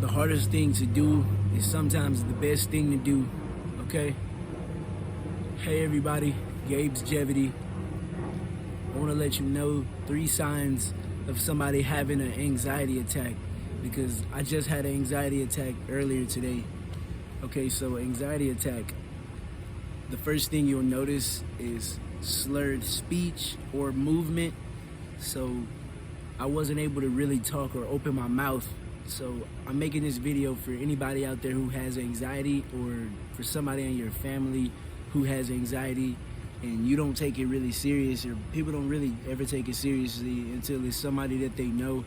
the hardest thing to do is sometimes the best thing to do, okay? Hey everybody, Gabe's Jevity. I want to let you know 3 signs of somebody having an anxiety attack, because I just had an anxiety attack earlier today. Okay, so anxiety attack. The first thing you'll notice is slurred speech or movement. So I wasn't able to really talk or open my mouth. So I'm making this video for anybody out there who has anxiety, or for somebody in your family who has anxiety and you don't take it really serious, or people don't really ever take it seriously until it's somebody that they know.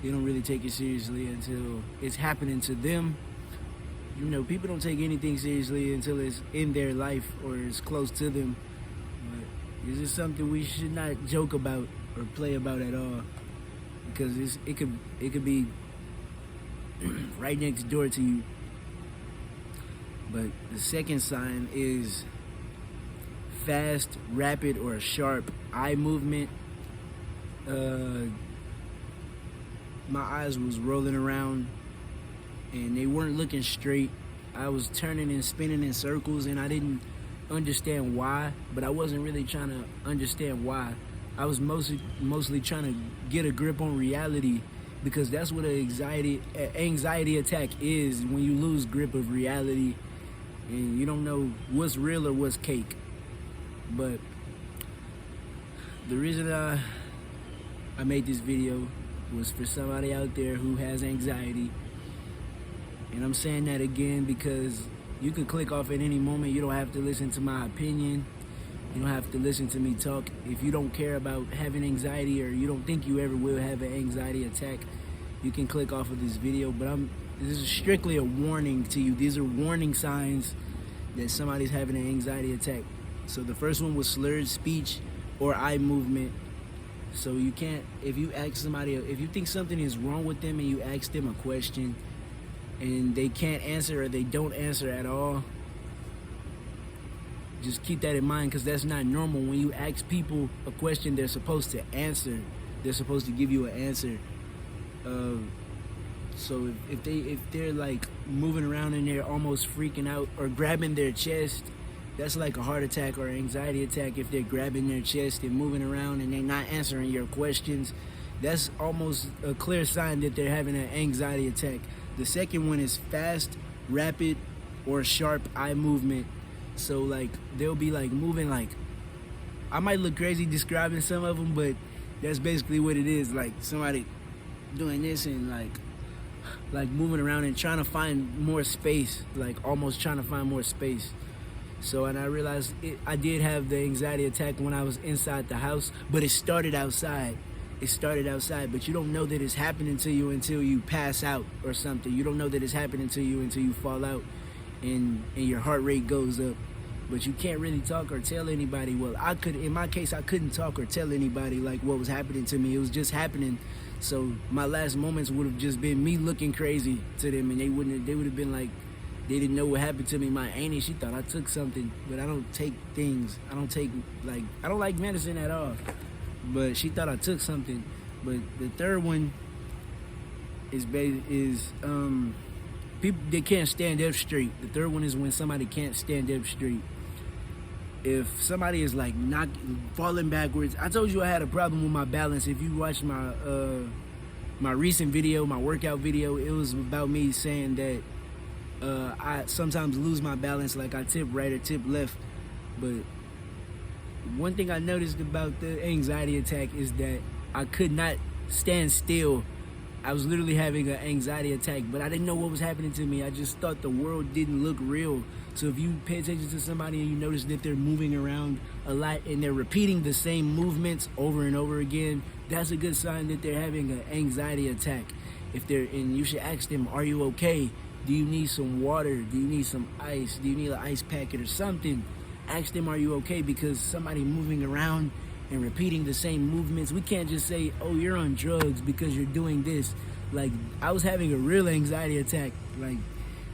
They don't really take it seriously until it's happening to them. You know, people don't take anything seriously until it's in their life or it's close to them. But this is something we should not joke about or play about at all, because it could be right next door to you. But the second sign is fast, rapid, or sharp eye movement. My eyes was rolling around and they weren't looking straight. I was turning and spinning in circles, and I didn't understand why, but I wasn't really trying to understand why. I was mostly trying to get a grip on reality, because that's what an anxiety attack is, when you lose grip of reality and you don't know what's real or what's cake. But the reason I made this video was for somebody out there who has anxiety. And I'm saying that again because you can click off at any moment. You don't have to listen to my opinion. You don't have to listen to me talk. If you don't care about having anxiety, or you don't think you ever will have an anxiety attack, you can click off of this video. But this is strictly a warning to you. These are warning signs that somebody's having an anxiety attack. So the first one was slurred speech or eye movement. So you can't, if you ask somebody, if you think something is wrong with them and you ask them a question and they can't answer, or they don't answer at all, just keep that in mind, because that's not normal. When you ask people a question, they're supposed to answer. They're supposed to give you an answer. So if they're like moving around and they're almost freaking out or grabbing their chest, that's like a heart attack or anxiety attack. If they're grabbing their chest and moving around and they're not answering your questions, that's almost a clear sign that they're having an anxiety attack. The second one is fast, rapid, or sharp eye movement. So like they'll be like moving, like, I might look crazy describing some of them, but that's basically what it is. Like somebody doing this and like moving around and trying to find more space, like almost trying to find more space. So, and I realized I did have the anxiety attack when I was inside the house, but it started outside. It started outside, but you don't know that it's happening to you until you pass out or something. You don't know that it's happening to you until you fall out and your heart rate goes up. But you can't really talk or tell anybody. Well, in my case, I couldn't talk or tell anybody like what was happening to me. It was just happening. So my last moments would have just been me looking crazy to them, and they would have been like, they didn't know what happened to me. My auntie, she thought I took something, but I don't take things. I don't like medicine at all. But she thought I took something. But the third one is people, they can't stand up straight. The third one is when somebody can't stand up straight. If somebody is like falling backwards. I told you I had a problem with my balance. If you watched my recent video, my workout video, it was about me saying that I sometimes lose my balance, like I tip right or tip left. But one thing I noticed about the anxiety attack is that I could not stand still. I was literally having an anxiety attack, but I didn't know what was happening to me. I just thought the world didn't look real. So if you pay attention to somebody and you notice that they're moving around a lot and they're repeating the same movements over and over again, that's a good sign that they're having an anxiety attack. And you should ask them, are you okay? Do you need some water? Do you need some ice? Do you need an ice packet or something? Ask them, are you okay? Because somebody moving around and repeating the same movements, we can't just say, oh, you're on drugs because you're doing this. Like, I was having a real anxiety attack. Like,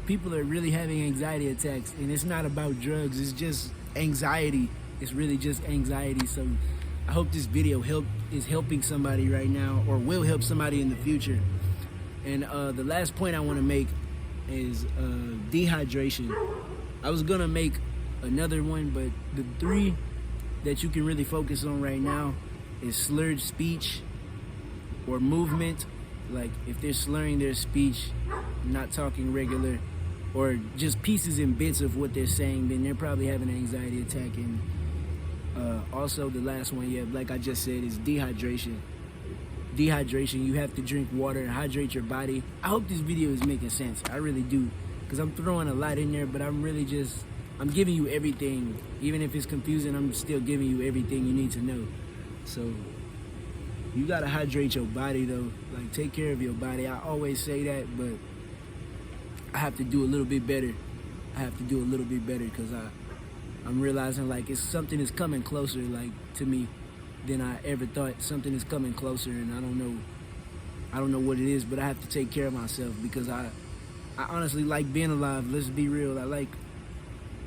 people are really having anxiety attacks, and it's not about drugs. It's just anxiety. It's really just anxiety. So I hope this video is helping somebody right now, or will help somebody in the future. And the last point I want to make is dehydration. I was gonna make another one, but the three that you can really focus on right now is slurred speech or movement. Like if they're slurring their speech, not talking regular, or just pieces and bits of what they're saying, then they're probably having an anxiety attack. And also the last one, yeah, like I just said, is dehydration. Dehydration, you have to drink water and hydrate your body. I hope this video is making sense. I really do, because I'm throwing a lot in there, but I'm giving you everything. Even if it's confusing, I'm still giving you everything you need to know. So you gotta hydrate your body though. Like, take care of your body. I always say that, but I have to do a little bit better. I have to do a little bit better, because I'm realizing like something is coming closer, like, to me than I ever thought. Something is coming closer, and I don't know what it is, but I have to take care of myself, because I honestly like being alive. Let's be real.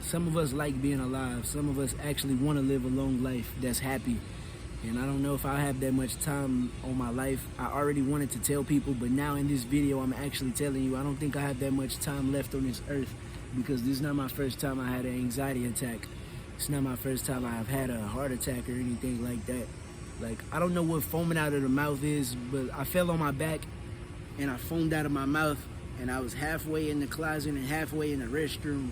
Some of us like being alive. Some of us actually want to live a long life that's happy. And I don't know if I have that much time on my life. I already wanted to tell people, but now in this video, I'm actually telling you, I don't think I have that much time left on this earth, because this is not my first time I had an anxiety attack. It's not my first time I've had a heart attack or anything like that. Like, I don't know what foaming out of the mouth is, but I fell on my back and I foamed out of my mouth, and I was halfway in the closet and halfway in the restroom,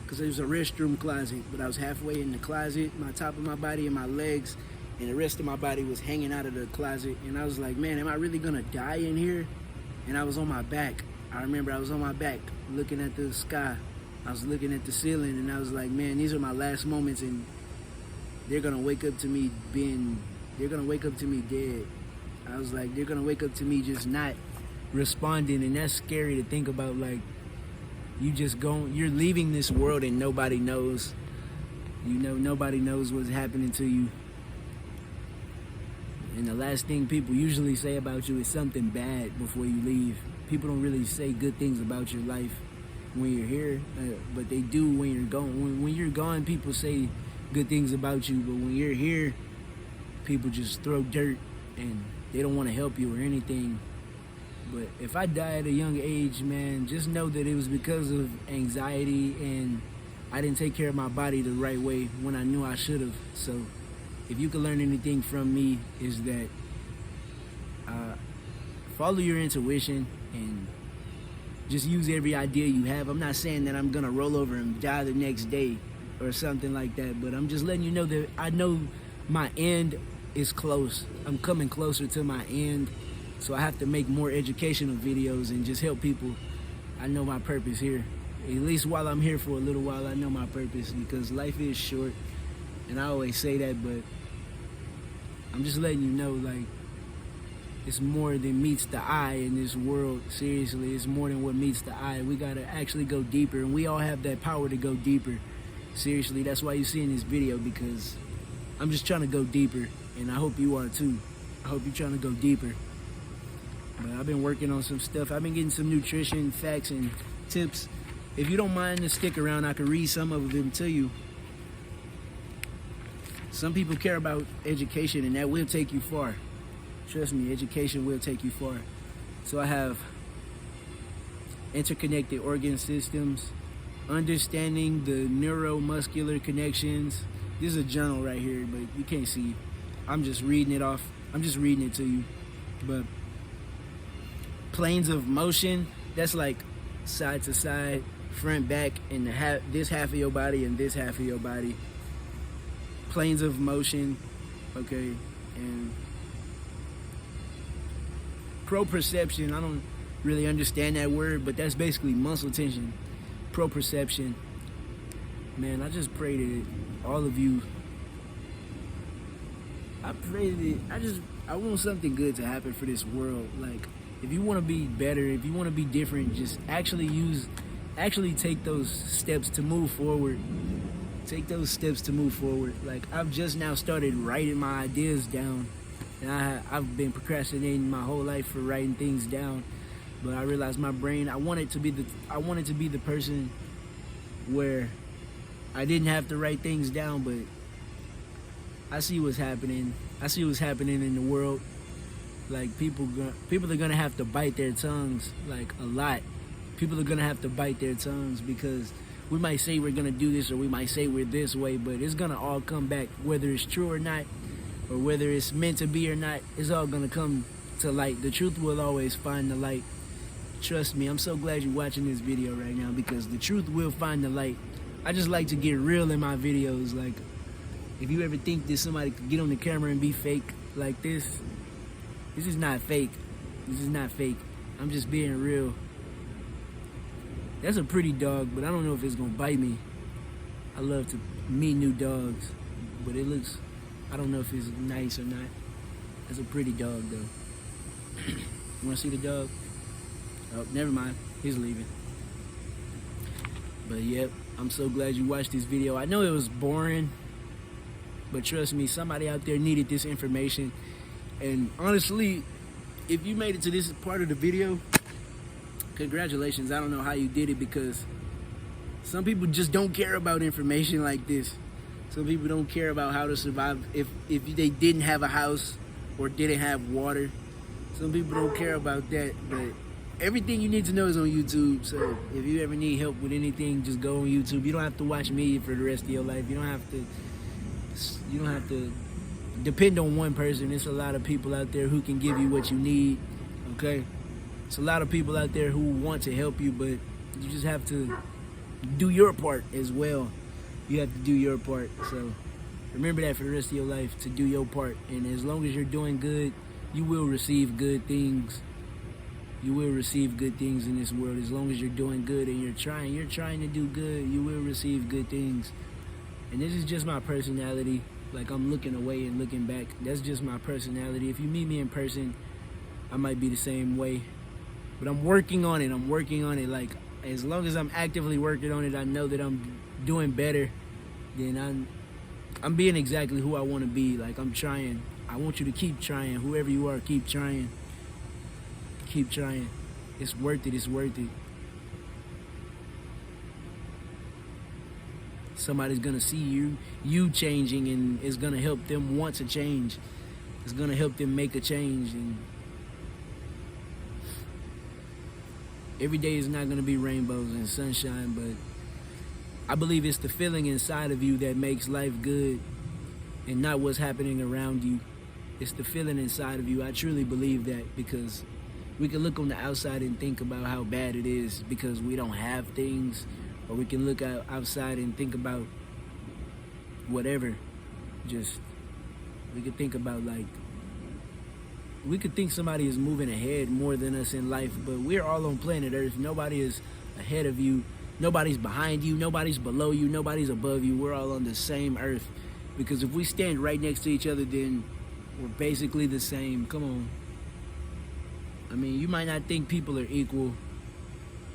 because it was a restroom closet, but I was halfway in the closet, my top of my body and my legs, and the rest of my body was hanging out of the closet. And I was like, man, am I really gonna die in here? And I was on my back. I remember I was on my back looking at the sky. I was looking at the ceiling, and I was like, man, these are my last moments, and they're gonna wake up to me dead. I was like, they're gonna wake up to me just not responding, and that's scary to think about. Like, you're leaving this world and nobody knows. Nobody knows what's happening to you. And the last thing people usually say about you is something bad before you leave. People don't really say good things about your life when you're here, but they do when you're gone. When you're gone, people say good things about you, but when you're here, people just throw dirt and they don't want to help you or anything. But if I die at a young age, man, just know that it was because of anxiety, and I didn't take care of my body the right way when I knew I should have. So if you can learn anything from me, is that follow your intuition and just use every idea you have. I'm not saying that I'm gonna roll over and die the next day or something like that, but I'm just letting you know that I know my end is close. I'm coming closer to my end, so I have to make more educational videos and just help people. I know my purpose here. At least while I'm here for a little while, I know my purpose, because life is short, and I always say that, but I'm just letting you know, like, it's more than meets the eye in this world. Seriously, it's more than what meets the eye. We gotta actually go deeper, and we all have that power to go deeper. Seriously, that's why you're seeing this video, because I'm just trying to go deeper, and I hope you are too. I hope you're trying to go deeper. But I've been working on some stuff. I've been getting some nutrition facts and tips. If you don't mind to stick around, I can read some of them to you. Some people care about education, and that will take you far. Trust me, education will take you far. So I have interconnected organ systems, understanding the neuromuscular connections. This is a journal right here, but you can't see. I'm just reading it off. I'm just reading it to you. But planes of motion, that's like side to side, front, back, and this half of your body and this half of your body. Planes of motion, okay, and proprioception, I don't really understand that word, but that's basically muscle tension. Proprioception. Man, I just pray that all of you, I pray that I want something good to happen for this world. Like, if you want to be better, if you want to be different, just actually take those steps to move forward. Take those steps to move forward. Like, I've just now started writing my ideas down, and I've been procrastinating my whole life for writing things down. But I realized my brain, I wanted to be the person where I didn't have to write things down, but I see what's happening. I see what's happening in the world, Like people are gonna have to bite their tongues, like a lot. People are gonna have to bite their tongues because we might say we're gonna do this or we might say we're this way, but it's gonna all come back, whether it's true or not, or whether it's meant to be or not. It's all gonna come to light. The truth will always find the light. Trust me, I'm so glad you're watching this video right now because the truth will find the light. I just like to get real in my videos. Like, if you ever think that somebody could get on the camera and be fake like this is not fake. This is not fake. I'm just being real. That's a pretty dog, but I don't know if it's gonna bite me. I love to meet new dogs, but it looks, I don't know if it's nice or not. That's a pretty dog though. You wanna see the dog? Oh, never mind, he's leaving. But yep, I'm so glad you watched this video. I know it was boring, but trust me, somebody out there needed this information. And honestly, if you made it to this part of the video, congratulations. I don't know how you did it because some people just don't care about information like this. Some people don't care about how to survive if they didn't have a house or didn't have water. Some people don't care about that, but everything you need to know is on YouTube. So if you ever need help with anything, just go on YouTube. You don't have to watch me for the rest of your life. You don't have to depend on one person. It's a lot of people out there who can give you what you need, okay? It's a lot of people out there who want to help you, but you just have to do your part as well. You have to do your part. So remember that for the rest of your life, to do your part. And as long as you're doing good, you will receive good things. You will receive good things in this world. As long as you're doing good and you're trying to do good, you will receive good things. And this is just my personality. Like, I'm looking away and looking back. That's just my personality. If you meet me in person, I might be the same way. But I'm working on it. I'm working on it. Like, as long as I'm actively working on it, I know that I'm doing better. Then I'm being exactly who I want to be. Like, I'm trying. I want you to keep trying. Whoever you are, keep trying. Keep trying. It's worth it. It's worth it. Somebody's gonna see you changing, and it's gonna help them want to change. It's gonna help them make a change. And every day is not gonna be rainbows and sunshine, but I believe it's the feeling inside of you that makes life good and not what's happening around you. It's the feeling inside of you. I truly believe that, because we can look on the outside and think about how bad it is because we don't have things. Or we can look outside and think about whatever. We could think about, like, we could think somebody is moving ahead more than us in life, but we're all on planet Earth. Nobody is ahead of you. Nobody's behind you. Nobody's below you. Nobody's above you. We're all on the same Earth. Because if we stand right next to each other, then we're basically the same. Come on. I mean, you might not think people are equal,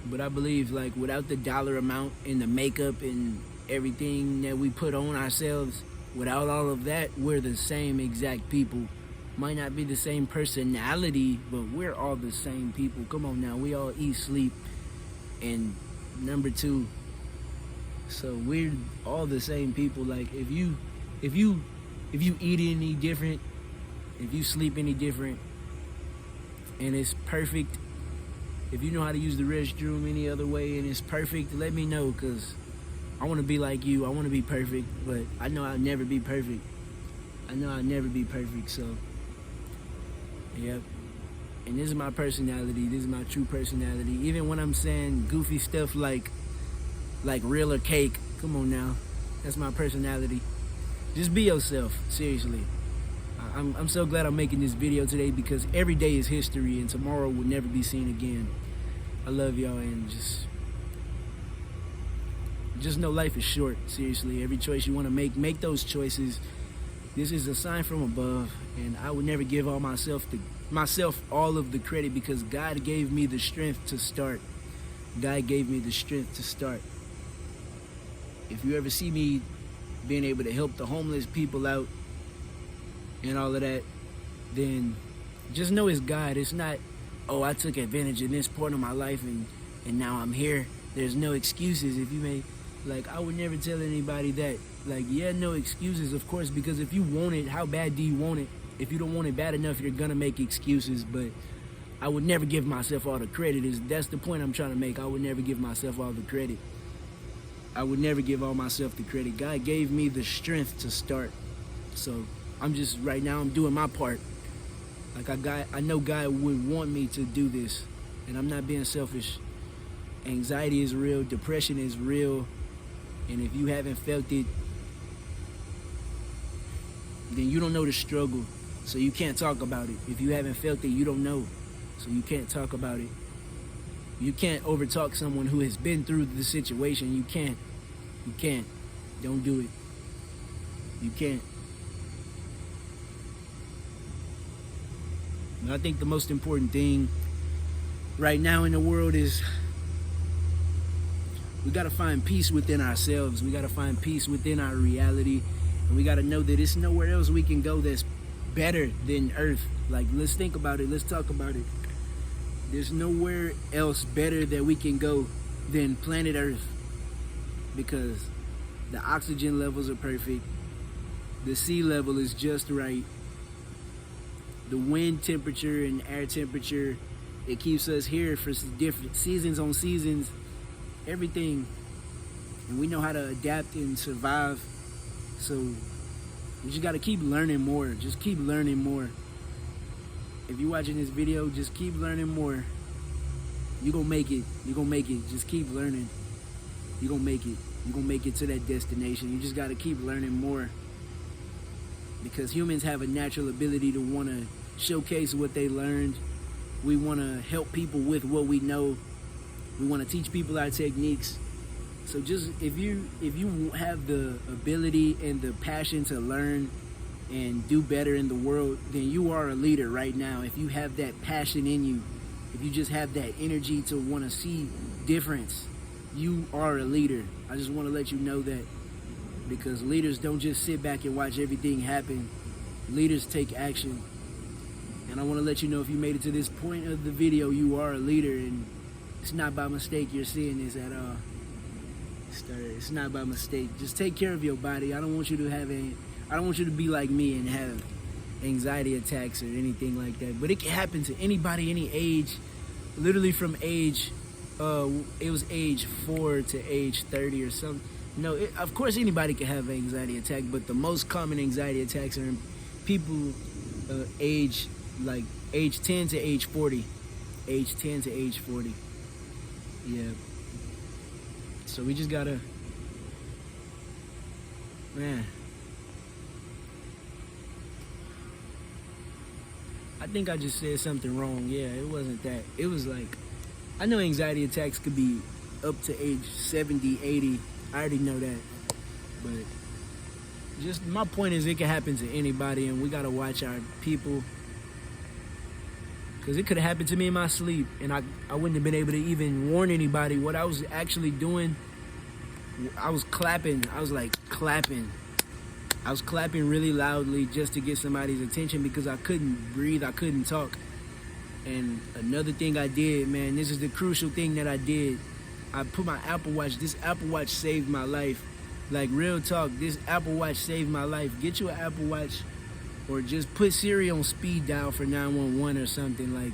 but I believe, like, without the dollar amount and the makeup and everything that we put on ourselves, without all of that, we're the same exact people. Might not be the same personality, but we're all the same people. Come on now, we all eat, sleep, and number two. So we're all the same people. Like, if you eat any different, if you sleep any different, and it's perfect, if you know how to use the restroom any other way and it's perfect, let me know, because I want to be like you. I want to be perfect, but I know I'll never be perfect. So, yep. And this is my personality. This is my true personality. Even when I'm saying goofy stuff like real or cake, come on now. That's my personality. Just be yourself, seriously. I'm so glad I'm making this video today, because every day is history and tomorrow will never be seen again. I love y'all, and just know life is short. Seriously, every choice you want to make those choices. This is a sign from above, and I would never give myself all of the credit, because God gave me the strength to start. God gave me the strength to start. If you ever see me being able to help the homeless people out and all of that, then just know it's God. It's not, oh, I took advantage of this part of my life and now I'm here. There's no excuses. If you may, like, I would never tell anybody that. Like, yeah, no excuses, of course, because if you want it, how bad do you want it? If you don't want it bad enough, you're gonna make excuses. But I would never give myself all the credit. That's the point I'm trying to make. I would never give myself all the credit. I would never give all myself the credit. God gave me the strength to start. So I'm just, right now, I'm doing my part. Like I know God would want me to do this, and I'm not being selfish. Anxiety is real, depression is real, and if you haven't felt it, then you don't know the struggle, so you can't talk about it. If you haven't felt it, you don't know, so you can't talk about it. You can't overtalk someone who has been through the situation. You can't. You can't. Don't do it. You can't. And I think the most important thing right now in the world is we got to find peace within ourselves. We got to find peace within our reality. And we got to know that it's nowhere else we can go that's better than Earth. Like, let's think about it. Let's talk about it. There's nowhere else better that we can go than planet Earth, because the oxygen levels are perfect. The sea level is just right. The wind temperature and air temperature, it keeps us here for different seasons on seasons, everything. And we know how to adapt and survive. So we just got to keep learning more. Just keep learning more. If you're watching this video, just keep learning more. You're going to make it. You're going to make it. Just keep learning. You're going to make it. You're going to make it to that destination. You just got to keep learning more. Because humans have a natural ability to want to showcase what they learned. We want to help people with what we know. We want to teach people our techniques. So just if you have the ability and the passion to learn and do better in the world, then you are a leader right now. If you have that passion in you, if you just have that energy to want to see difference, you are a leader. I just want to let you know that, because leaders don't just sit back and watch everything happen. Leaders take action. And I want to let you know, if you made it to this point of the video, you are a leader, and it's not by mistake you're seeing this at all. It's not by mistake. Just take care of your body. I don't want you to be like me and have anxiety attacks or anything like that. But it can happen to anybody, any age. Literally from age, it was age 4 to age 30 or something. No, of course anybody can have an anxiety attack, but the most common anxiety attacks are in people age 10 to age 40. Age 10 to age 40. Yeah. So we just gotta, man. I think I just said something wrong. Yeah, it wasn't that. It was like, I know anxiety attacks could be up to age 70, 80. I already know that. But just my point is, it can happen to anybody, and we gotta watch our people. Because it could have happened to me in my sleep, and I wouldn't have been able to even warn anybody. What I was actually doing, I was clapping. I was like clapping. I was clapping really loudly just to get somebody's attention, because I couldn't breathe. I couldn't talk. And another thing I did, man, this is the crucial thing that I did. I put my Apple Watch. This Apple Watch saved my life. Like, real talk, this Apple Watch saved my life. Get you an Apple Watch, or just put Siri on speed dial for 911 or something. Like,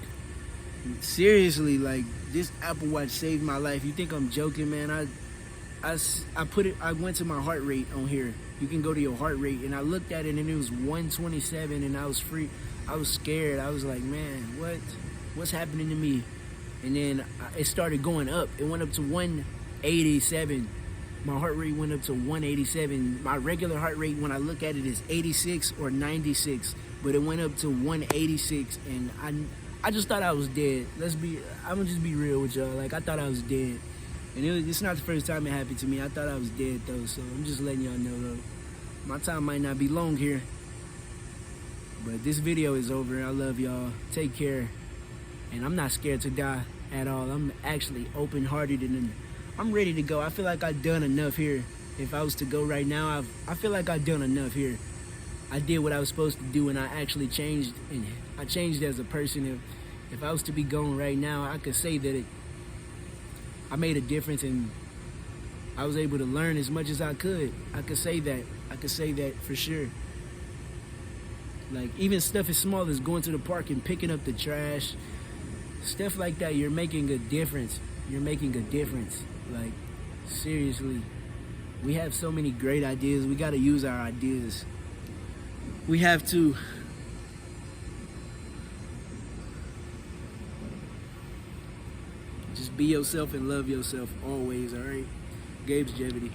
seriously, like, this Apple Watch saved my life. You think I'm joking, man? I went to my heart rate on here. You can go to your heart rate, and I looked at it, and it was 127, and I was scared. I was like, man, what's happening to me? And then it started going up. It went up to 187. My heart rate went up to 187. My regular heart rate, when I look at it, is 86 or 96, but it went up to 186, and I just thought I was dead. I'm gonna just be real with y'all. Like, I thought I was dead. And it's not the first time it happened to me. I thought I was dead, though, so I'm just letting y'all know, though. My time might not be long here, but this video is over. I love y'all. Take care. And I'm not scared to die at all. I'm actually open-hearted, and I'm ready to go. I feel like I've done enough here. If I was to go right now, I feel like I've done enough here. I did what I was supposed to do, and I actually changed, and I changed as a person. If I was to be gone right now, I could say that I made a difference, and I was able to learn as much as I could. I could say that. I could say that for sure. Like, even stuff as small as going to the park and picking up the trash, stuff like that. You're making a difference. You're making a difference. Like, seriously, we have so many great ideas. We got to use our ideas. We have to. Just be yourself and love yourself always, all right? Gabe's Jevity.